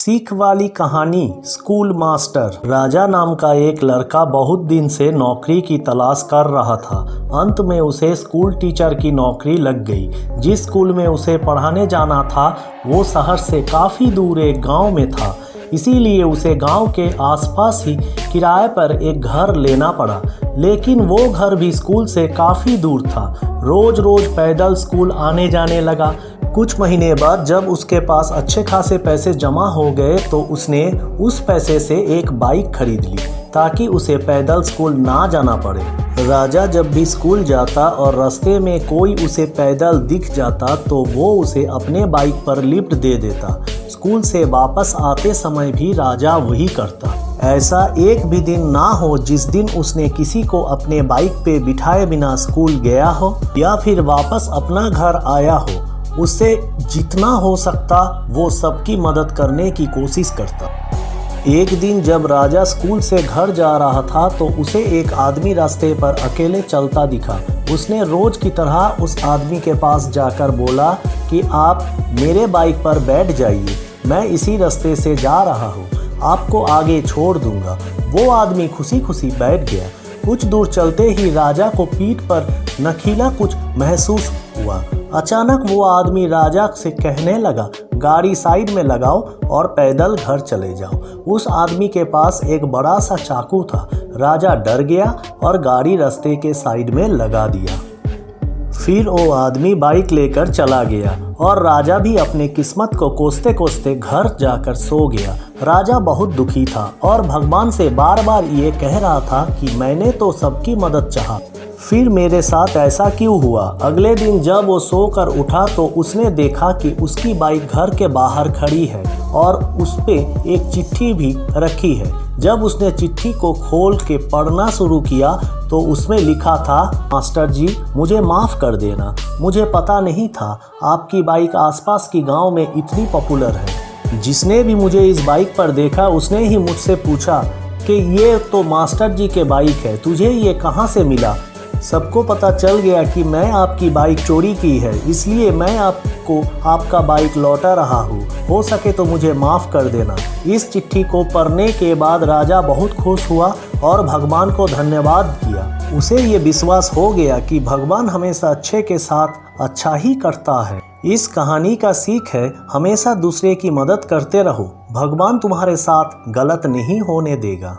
सीख वाली कहानी। School master. राजा नाम का एक लड़का बहुत दिन से नौकरी की तलाश कर रहा था। अंत में उसे स्कूल टीचर की नौकरी लग गई। जिस स्कूल में उसे पढ़ाने जाना था वो शहर से काफ़ी दूर एक गांव में था, इसीलिए उसे गांव के आसपास ही किराए पर एक घर लेना पड़ा। लेकिन वो घर भी स्कूल से काफ़ी दूर था। रोज़ रोज़ पैदल स्कूल आने जाने लगा। कुछ महीने बाद जब उसके पास अच्छे खासे पैसे जमा हो गए तो उसने उस पैसे से एक बाइक खरीद ली ताकि उसे पैदल स्कूल ना जाना पड़े। राजा जब भी स्कूल जाता और रास्ते में कोई उसे पैदल दिख जाता तो वो उसे अपने बाइक पर लिफ्ट दे देता। स्कूल से वापस आते समय भी राजा वही करता। ऐसा एक भी दिन ना हो जिस दिन उसने किसी को अपने बाइक पे बिठाए बिना स्कूल गया हो या फिर वापस अपना घर आया हो। उससे जितना हो सकता वो सबकी मदद करने की कोशिश करता। एक दिन जब राजा स्कूल से घर जा रहा था तो उसे एक आदमी रास्ते पर अकेले चलता दिखा। उसने रोज की तरह उस आदमी के पास जाकर बोला कि आप मेरे बाइक पर बैठ जाइए, मैं इसी रास्ते से जा रहा हूँ, आपको आगे छोड़ दूंगा। वो आदमी खुशी खुशी बैठ गया। कुछ दूर चलते ही राजा को पीठ पर नखीला कुछ महसूस हुआ। अचानक वो आदमी राजा से कहने लगा, गाड़ी साइड में लगाओ और पैदल घर चले जाओ। उस आदमी के पास एक बड़ा सा चाकू था। राजा डर गया और गाड़ी रास्ते के साइड में लगा दिया। फिर वो आदमी बाइक लेकर चला गया और राजा भी अपने किस्मत को कोसते कोसते घर जाकर सो गया। राजा बहुत दुखी था और भगवान से बार बार ये कह रहा था कि मैंने तो सबकी मदद चाहा, फिर मेरे साथ ऐसा क्यों हुआ। अगले दिन जब वो सोकर उठा तो उसने देखा कि उसकी बाइक घर के बाहर खड़ी है और उस पे एक चिट्ठी भी रखी है। जब उसने चिट्ठी को खोल के पढ़ना शुरू किया तो उसमें लिखा था, मास्टर जी मुझे माफ़ कर देना, मुझे पता नहीं था आपकी बाइक आसपास की गांव में इतनी पॉपुलर है। जिसने भी मुझे इस बाइक पर देखा उसने ही मुझसे पूछा कि ये तो मास्टर जी के बाइक है, तुझे ये कहाँ से मिला। सबको पता चल गया कि मैं आपकी बाइक चोरी की है, इसलिए मैं आपको आपका बाइक लौटा रहा हूँ। हो सके तो मुझे माफ़ कर देना। इस चिट्ठी को पढ़ने के बाद राजा बहुत खुश हुआ और भगवान को धन्यवाद किया। उसे ये विश्वास हो गया कि भगवान हमेशा अच्छे के साथ अच्छा ही करता है। इस कहानी का सीख है, हमेशा दूसरे की मदद करते रहो, भगवान तुम्हारे साथ गलत नहीं होने देगा।